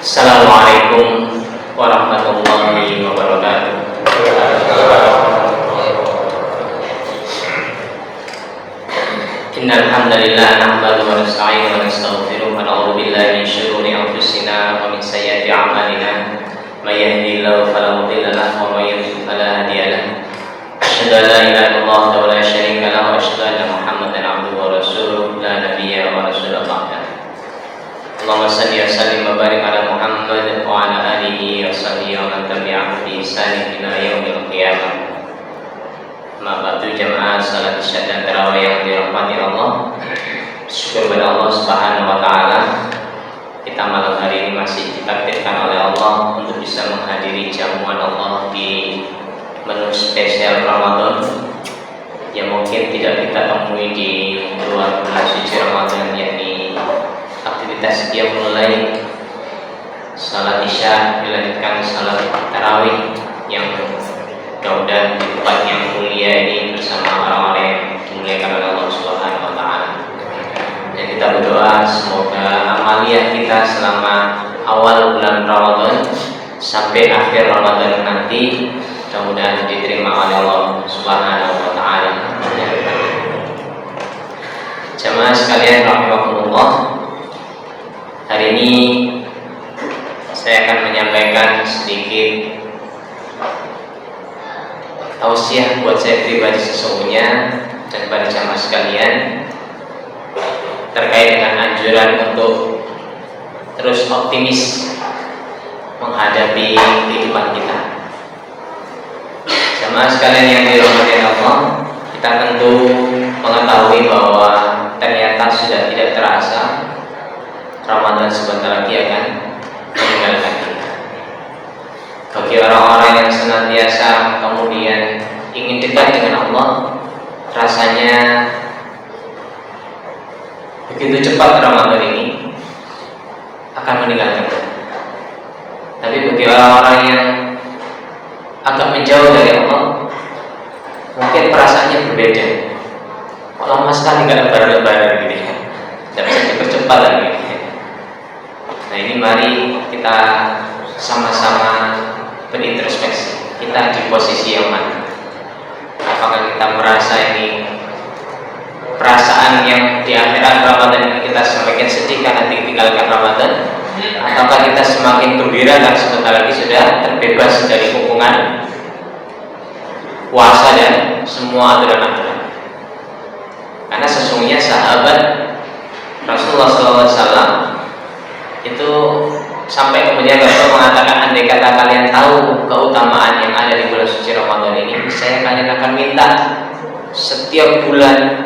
Assalamualaikum warahmatullahi wabarakatuh. Innal hamdalillah nahmaduhu wa nasta'inuhu wa nastaghfiruh wa na'udzu billahi min shururi anfusina wa min sayyiati a'malina. May yahdihillahu fala mudilla lahu wa may yudlil fala hadiya lahu. Asyhadu an la ilaha illallah wa la syarika lahu wa asyhadu anna Muhammadan 'abduhu wa rasuluh la nabiyya wa rasulullah ba'da. Allahumma salli wa sallim wa barik ala Muhammad wa ala alihi wa sahbihi wa man tabi'ahum bi ihsan ila yaumil qiyamah. Ma ba'du jamaah salat isya dan tarawih yang dirahmati Allah. Syukur kepada Allah Subhanahu wa taala. Kita malam hari ini masih ditakdirkan oleh Allah untuk bisa menghadiri jamuan Allah di menu spesial Ramadan yang mungkin tidak kita temui di luar bulan suci Ramadan, yakni aktivitas dia mulai salat isya dilanjutkan salat tarawih yang mudah-mudahan di tempat yang mulia ini bersama orang-orang yang dimuliakan oleh Allah Subhanahu wa taala. Dan kita berdoa semoga amaliyah kita selama awal bulan Ramadan sampai akhir Ramadan nanti mudah-mudahan diterima oleh Allah Subhanahu wa taala. Jamaah sekalian rahimakumullah, hari ini saya akan menyampaikan sedikit tausiah buat saya pribadi sesungguhnya dan pada jamaah sekalian terkait dengan anjuran untuk terus optimis menghadapi kehidupan kita. Jamaah sekalian yang dirahmati Allah, kita tentu mengetahui bahwa ternyata sudah tidak terasa Ramadan sebentar lagi akan meninggalkan kita. Bagi orang-orang yang senantiasa kemudian ingin dekat dengan Allah, rasanya begitu cepat Ramadan ini akan meninggalkan kita. Tapi bagi orang-orang yang agak menjauh dari Allah, mungkin perasaannya berbeda. Kok lama sekali nggak lebaran-lebaran gitu ya, tidak bisa dipercepat lagi. Nah ini mari kita sama-sama berintrospeksi. Kita di posisi yang mana? Apakah kita merasa ini perasaan yang di akhirat Ramadan ini kita semakin sedih karena ditinggalkan Ramadan, ataukah kita semakin gembira karena sebentar lagi sudah terbebas dari hukuman puasa dan semua aturan-aturan? Karena sesungguhnya sahabat Rasulullah SAW itu sampai kemudian Rasul mengatakan, andai kata kalian tahu keutamaan yang ada di bulan suci Ramadan ini, saya kalian akan minta setiap bulan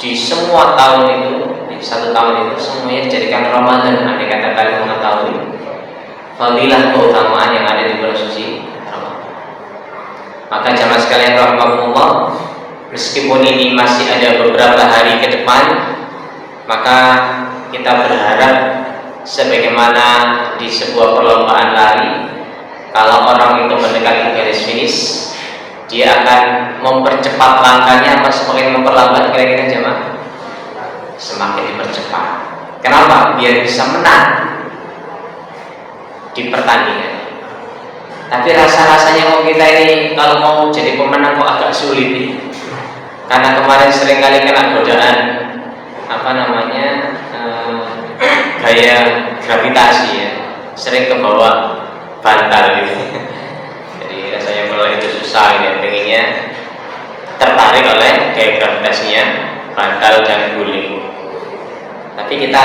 di semua tahun itu, di satu tahun itu semuanya dijadikan Ramadan. Andai kata kalian mengetahui fadilah keutamaan yang ada di bulan suci Ramadan. Maka jamaah sekalian rahimahumullah, meskipun ini masih ada beberapa hari ke depan, maka kita berharap sebagaimana di sebuah perlombaan lari, kalau orang itu mendekati garis finish, dia akan mempercepat langkahnya atau semakin memperlambat kira-kira jemaah? Semakin dipercepat. Kenapa? Biar bisa menang di pertandingan. Tapi rasa-rasanya kok kita ini kalau mau jadi pemenang kok agak sulit nih. Karena kemarin sering kali kena godaan gaya gravitasi ya, sering ke bawah bantal gitu. Jadi rasanya mulai itu susah ya, pengennya tertarik oleh gaya gravitasinya bantal dan guling. Tapi kita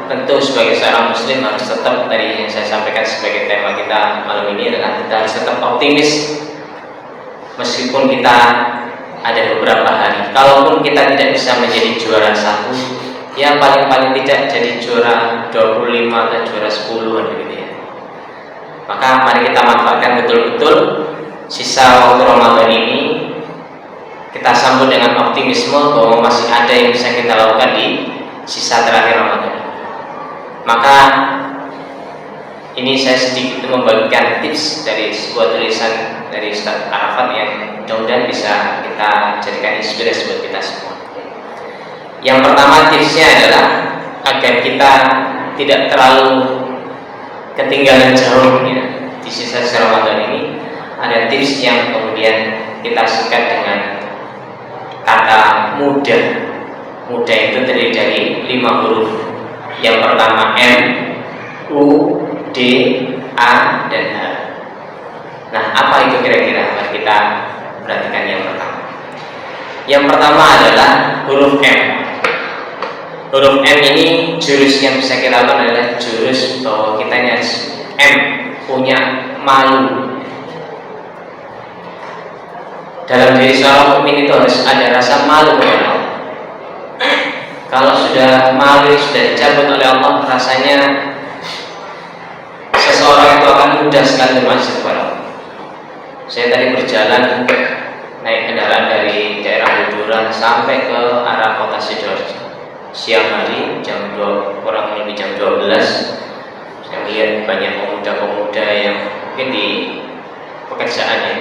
tentu sebagai seorang muslim harus tetap, tadi yang saya sampaikan sebagai tema kita malam ini adalah kita harus tetap optimis meskipun kita ada beberapa hari. Kalaupun kita tidak bisa menjadi juara satu, ya paling-paling tidak jadi juara 25 atau juara 10 gitu ya. Maka mari kita manfaatkan betul-betul sisa waktu Ramadan ini, kita sambut dengan optimisme bahwa masih ada yang bisa kita lakukan di sisa terakhir Ramadan. Maka ini saya sedikit membagikan tips dari sebuah tulisan dari Ustaz Arafat yang mudah-mudahan bisa kita jadikan inspirasi buat kita semua. Yang pertama tipsnya adalah agar kita tidak terlalu ketinggalan jauh ya, di sisa Ramadan ini ada tips yang kemudian kita sikat dengan kata mudah. Mudah itu terdiri dari 5 huruf. Yang pertama M, U, D, A, dan H. Nah, apa itu kira-kira? Mari kita perhatikan yang pertama. Yang pertama adalah huruf M. Huruf M ini jurus yang bisa kita lakukan adalah jurus bahwa kita harus M, punya malu. Dalam diri seorang mukmin itu harus ada rasa malu kepada Allah. Kalau sudah malu, sudah dicabut oleh Allah, rasanya seseorang itu akan mudah sekali bermaksud kepada Allah. Saya tadi berjalan naik kendaraan dari daerah Buduran sampai ke arah kota Sidoarjo. Siang hari jam 2, kurang lebih jam 12, saya lihat banyak pemuda-pemuda yang mungkin di pekerjaannya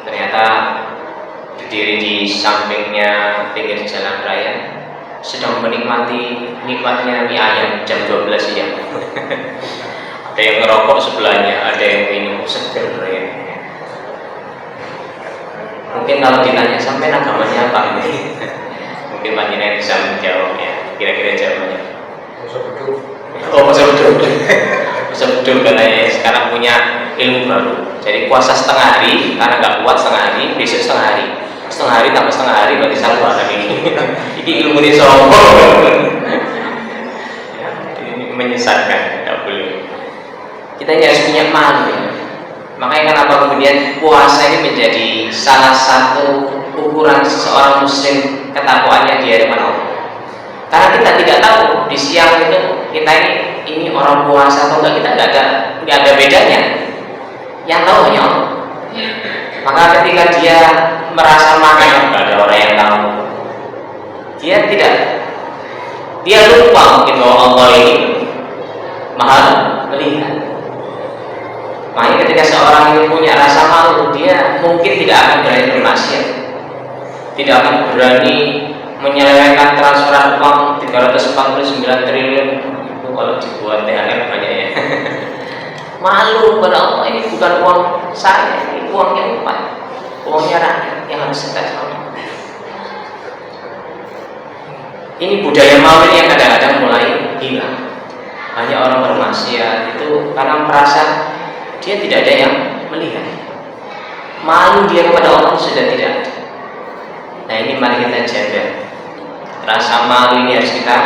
ternyata berdiri di sampingnya pinggir jalan raya sedang menikmati nikmatnya mie ayam jam 12 siang. Ada yang ngerokok sebelahnya, ada yang minum seger ya. Mungkin kalau ditanya sampai agamanya apa ini, mungkin Pak Jina bisa menjawab ya, kira-kira jawabannya. Masa betul karena ya, sekarang punya ilmu baru. Jadi puasa setengah hari karena nggak kuat setengah hari, besok setengah hari tambah setengah hari berarti 1 hari ini. Ini ilmu ini sombong. Ya, ini menyesatkan, nggak boleh. Kita harus punya malu. Ya. Makanya kenapa kemudian puasa ini menjadi salah satu ukuran seseorang muslim ketakwaannya di hadapan Allah. Karena kita tidak tahu di siang itu kita ini orang puasa atau enggak, kita nggak ada bedanya. Yang tahu hanya Allah. Maka ketika dia merasa makan, nggak ada orang yang tahu. Dia lupa mungkin bahwa Allah ini maha melihat. Makanya ketika seorang itu punya rasa malu, dia mungkin tidak akan berani bermaksiat, tidak akan berani menyelewengkan transferan uang 349 triliun itu kalau dibuat THR banyak ya. Malu pada Allah, ini bukan uang saya, ini uangnya umat, uangnya rakyat yang harus kita selamatkan. Ini budaya malu yang kadang-kadang mulai hilang. Hanya orang bermaksiat itu karena merasa dia tidak ada yang melihat. Malu dia kepada Allah sudah tidak ada. Nah ini mari kita jaga. Rasa malu ini harus kita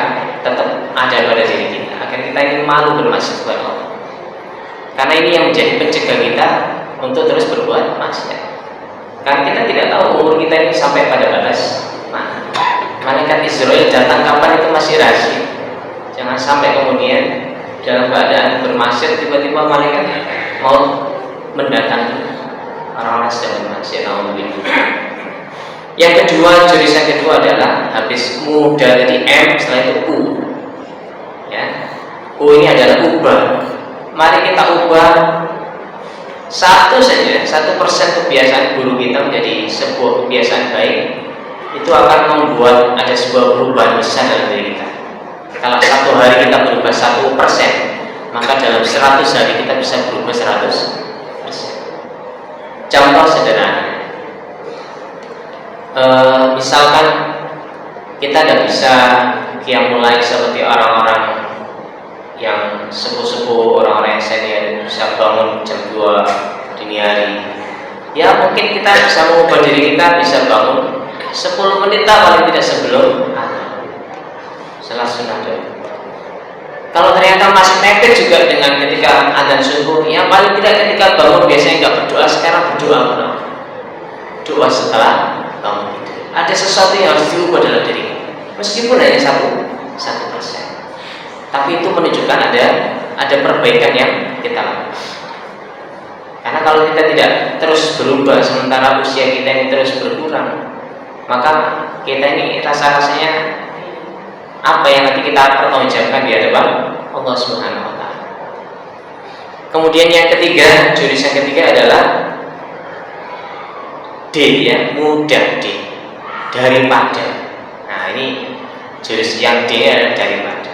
tetap ada pada diri kita agar kita ini malu bermaksiat kepada Allah. Karena ini yang menjadi pencegah kita untuk terus berbuat maksiat. Karena kita tidak tahu umur kita ini sampai pada batas mana. Malaikat Israel datang kapan itu masih rahasia. Jangan sampai kemudian dalam keadaan bermaksiat tiba-tiba malaikat mau mendatangi orang-orang sedang bermaksiat. Yang kedua, jurusan kedua adalah habis muda tadi M, setelah itu U. Ya, U ini adalah ubah. Mari kita ubah 1% kebiasaan buruk kita menjadi sebuah kebiasaan baik. Itu akan membuat ada sebuah perubahan besar dalam diri kita. Kalau 1 hari kita berubah 1%, maka dalam 100 hari kita bisa berubah 100%. Contoh sederhana, misalkan kita tidak bisa mulai seperti orang-orang yang sepuh-sepuh, orang-orang yang senior bisa bangun jam 2 dini hari. Ya mungkin kita bisa mengubah diri kita, bisa bangun 10 menit paling tidak sebelum salat sunnah dulu. Kalau ternyata masih mepet juga dengan ketika adzan subuh, ya paling tidak ketika bangun biasanya nggak berdoa, sekarang berdoa benar. Doa setelah bangun. Ada sesuatu yang harus diubah dalam diri, meskipun hanya 1%. Tapi itu menunjukkan ada perbaikan yang kita lakukan. Karena kalau kita tidak terus berubah sementara usia kita ini terus berkurang, maka kita ini rasa-rasanya apa yang nanti kita pertanggungjawabkan di hadapan Allah Subhanahu wa Ta'ala. Kemudian yang ketiga, jurusan ketiga adalah D, ya, mudah D, daripada. Nah ini jurus yang D adalah daripada.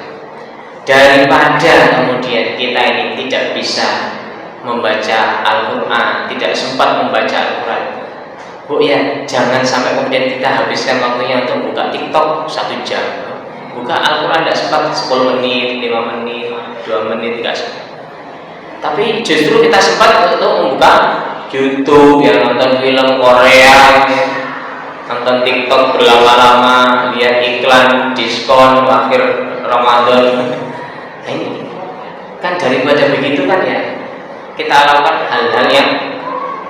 daripada kemudian kita ini tidak bisa membaca Al-Quran, tidak sempat membaca Al-Quran, Bu ya, jangan sampai kemudian kita habiskan waktunya untuk buka TikTok 1 jam, buka Al-Quran tidak sempat 10 menit, 5 menit, 2 menit, tidak sempat. Tapi justru kita sempat untuk membuka YouTube, yang nonton film Korea, nonton TikTok berlama-lama, lihat iklan diskon akhir Ramadan. Nah ini kan daripada begitu kan ya, kita lakukan hal-hal yang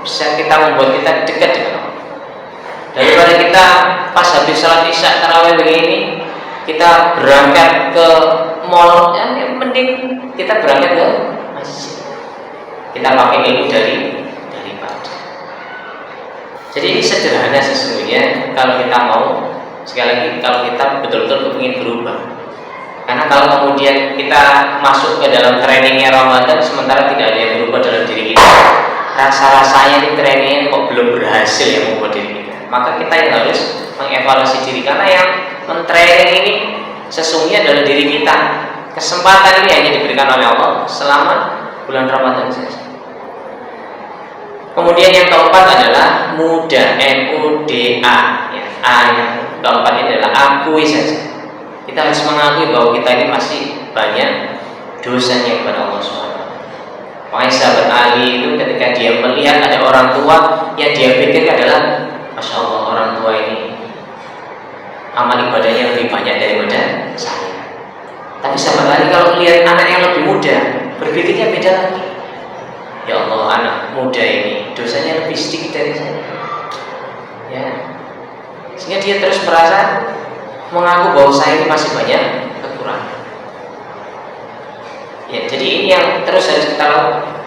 bisa kita membuat kita dekat dengan Allah. Daripada kita pas habis salat isya tarawih begini, kita berangkat ke mall, ya, mending kita berangkat ke masjid. Kita pakai ilmu daripada. Jadi ini sederhana sesungguhnya kalau kita mau, sekali lagi kalau kita betul-betul ingin berubah. Karena kalau kemudian kita masuk ke dalam trainingnya Ramadan sementara tidak ada yang berubah dalam diri kita, rasa-rasanya ini trainingnya kok belum berhasil yang membuat diri kita. Maka kita yang harus mengevaluasi diri, karena yang mentraining ini sesungguhnya adalah diri kita. Kesempatan ini hanya diberikan oleh Allah selama bulan Ramadan saja. Kemudian yang keempat adalah muda, M-U-D-A ya. A yang keempat ini adalah akui saja. Kita harus mengakui bahwa kita ini masih banyak dosanya kepada Allah SWT. Makanya sahabat Ali itu ketika dia melihat ada orang tua yang dia pikir adalah Masya Allah, orang tua ini amal ibadahnya lebih banyak daripada saya. Tapi sahabat Ali kalau melihat anak yang lebih muda, berpikirnya beda lagi. Ya Allah, anak muda ini dosanya lebih sedikit dari saya. Ya. Sehingga dia terus merasa mengaku bahwa saya ini masih banyak kekurangan. Ya, jadi ini yang terus harus kita lakukan.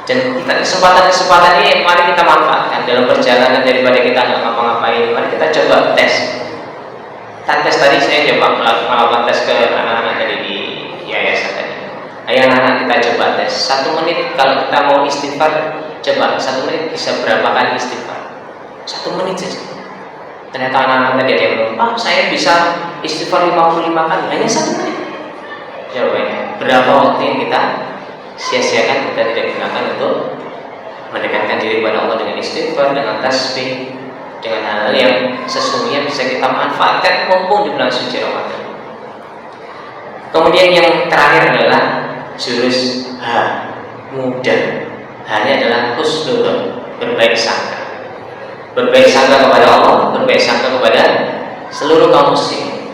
Dan kita kesempatan ini mari kita manfaatkan dalam perjalanan daripada kita nggak ngapa-ngapain. Mari kita coba tes. Tes tadi saya coba melakukan tes ke anak-anak dari di yayasan tadi. Ayo anak-anak kita coba tes 1 menit kalau kita mau istighfar, coba 1 menit bisa berapa kali istighfar? 1 menit saja. Ternyata anak-anak tadi ada yang bilang, Pak saya bisa istighfar 55 kali hanya 1 menit. Jawabannya, berapa waktu yang kita sia-siakan, kita tidak gunakan untuk mendekatkan diri kepada Allah dengan istighfar, dengan tasbih, dengan hal-hal yang sesungguhnya bisa kita manfaatkan mumpung di bulan suci Ramadan. Kemudian yang terakhir adalah jurus H, mudah. H-nya adalah husnul, berbaik sangka. Berbaik sangka kepada Allah, berbaik sangka kepada seluruh kaum muslimin.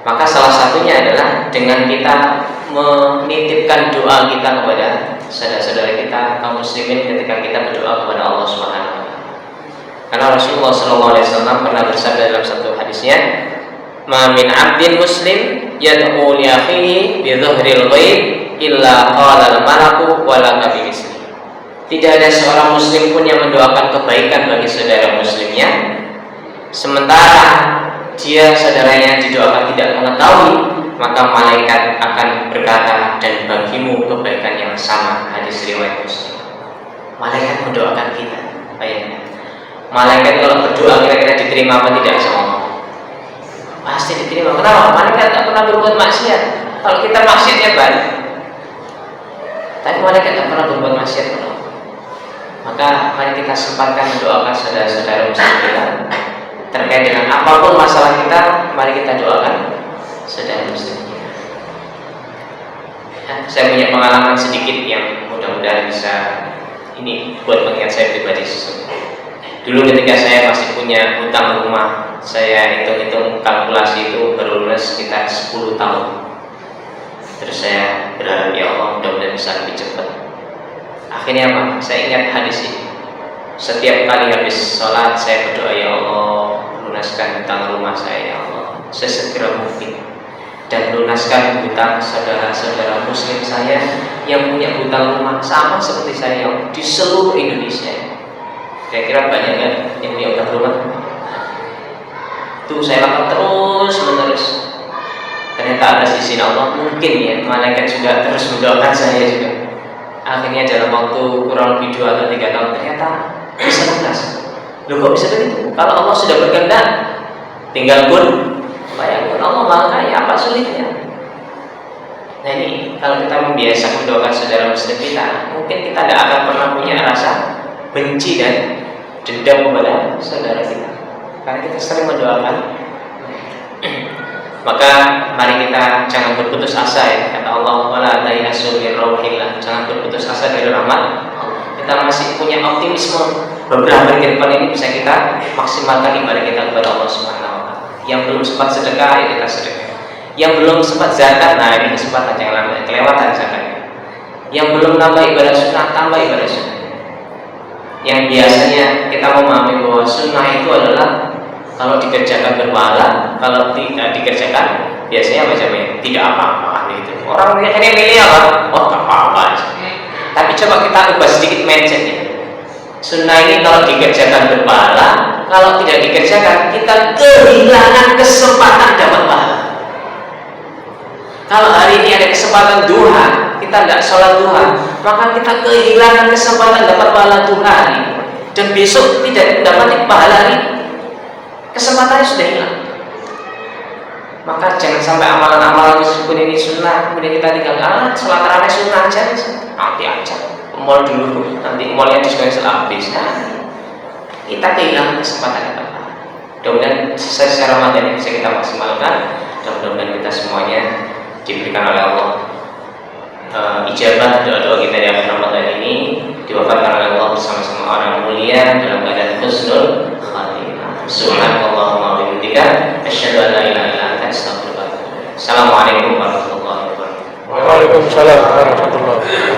Maka salah satunya adalah dengan kita menitipkan doa kita kepada saudara-saudara kita kaum muslimin ketika kita berdoa kepada Allah Subhanahu wa taala. Karena Rasulullah SAW pernah bersabda dalam satu hadisnya, "Ma min 'abdin muslim yad'u li akhihi bi dhahril ghaib illa qala al-malaku wa laka bi misli." Tidak ada seorang muslim pun yang mendoakan kebaikan bagi saudara muslimnya sementara dia saudaranya didoakan tidak mengetahui, maka malaikat akan berkata, dan bagimu kebaikan yang sama. Hadis riwayat Muslim. Malaikat mendoakan kita. Bayangkan. Malaikat kalau berdoa kira-kira diterima apa tidak sama Allah? Pasti diterima. Kenapa? Malaikat tidak pernah berbuat maksiat. Kalau kita maksiatnya banyak, tapi malaikat tidak pernah berbuat maksiat. Maka mari kita sempatkan mendoakan saudara-saudara muslim kita terkait dengan apapun masalah kita. Mari kita doakan saudara muslim kita. Ya, saya punya pengalaman sedikit yang mudah-mudahan bisa ini buat pengingat saya pribadi sesungguhnya. Dulu ketika saya masih punya hutang rumah, saya hitung-hitung kalkulasi itu baru lunas sekitar 10 tahun. Terus saya berharap ya Allah mudah-mudahan bisa lebih cepat. Akhirnya apa? Saya ingat hadis ini. Setiap kali habis sholat saya berdoa, ya Allah lunaskan hutang rumah saya ya Allah sesegera mungkin, dan lunaskan hutang saudara-saudara muslim saya yang punya hutang rumah sama seperti saya ya Allah, di seluruh Indonesia. Kira-kira banyak kan yang punya hutang rumah? Itu saya lakukan terus menerus. Ternyata ada sisi Allah, mungkin ya malaikat juga terus mendoakan saya juga. Akhirnya dalam waktu kurang lebih 2 atau 3 tahun ternyata bisa lunas. Loh kok bisa begitu? Kalau Allah sudah berkehendak, tinggal pun bayangkan Allah maha kaya, apa sulitnya? Nah ini kalau kita membiasakan mendoakan saudara muslim kita, mungkin kita tidak akan pernah punya rasa benci dan dendam kepada saudara kita, karena kita sering mendoakan. Maka mari kita jangan berputus asa ya, kata Allah, wala tayasu min rauhillah, jangan berputus asa dari rahmat. Kita masih punya optimisme beberapa hari ke depan ini bisa kita maksimalkan ibadah kita kepada Allah Subhanahu wa taala. Yang belum sempat sedekah ya kita sedekah. Yang belum sempat zakat, nah ini kesempatan, jangan kelewatan zakat. Yang belum tambah ibadah sunnah, tambah ibadah sunnah. Yang biasanya kita memahami bahwa sunnah itu adalah kalau dikerjakan berpahala, kalau tidak dikerjakan biasanya macamnya tidak apa-apa gitu. Orang biasanya milih apa? Oh tak apa-apa aja. Tapi coba kita ubah sedikit mindsetnya. Sunnah ini kalau dikerjakan berpahala, kalau tidak dikerjakan kita kehilangan kesempatan dapat pahala. Kalau hari ini ada kesempatan duha, kita tidak sholat duha, maka kita kehilangan kesempatan dapat pahala duha hari. Dan besok tidak dapat pahala hari, kesempatannya sudah hilang. Maka jangan sampai amalan-amalan meskipun ini sunnah kemudian kita tinggalkan. Sholat tarawih sunnah aja, nanti aja mall dulu, nanti mallnya diskon habis. Nah, kita kehilangan kesempatan dapat pahala. Mudah-mudahan secara materi bisa kita maksimalkan, dan mudah-mudahan kita semuanya diberikan oleh Allah ijabah doa-doa kita di akhir Ramadan ini, diwafatkan oleh Allah bersama-sama orang mulia dalam keadaan husnul khatimah. Subhanallahumma wa bihamdika asyhadu an la ilaha illa anta astaghfiruka wa atubu ilaik. Assalamualaikum warahmatullahi wabarakatuh. Waalaikumsalam warahmatullahi wabarakatuh.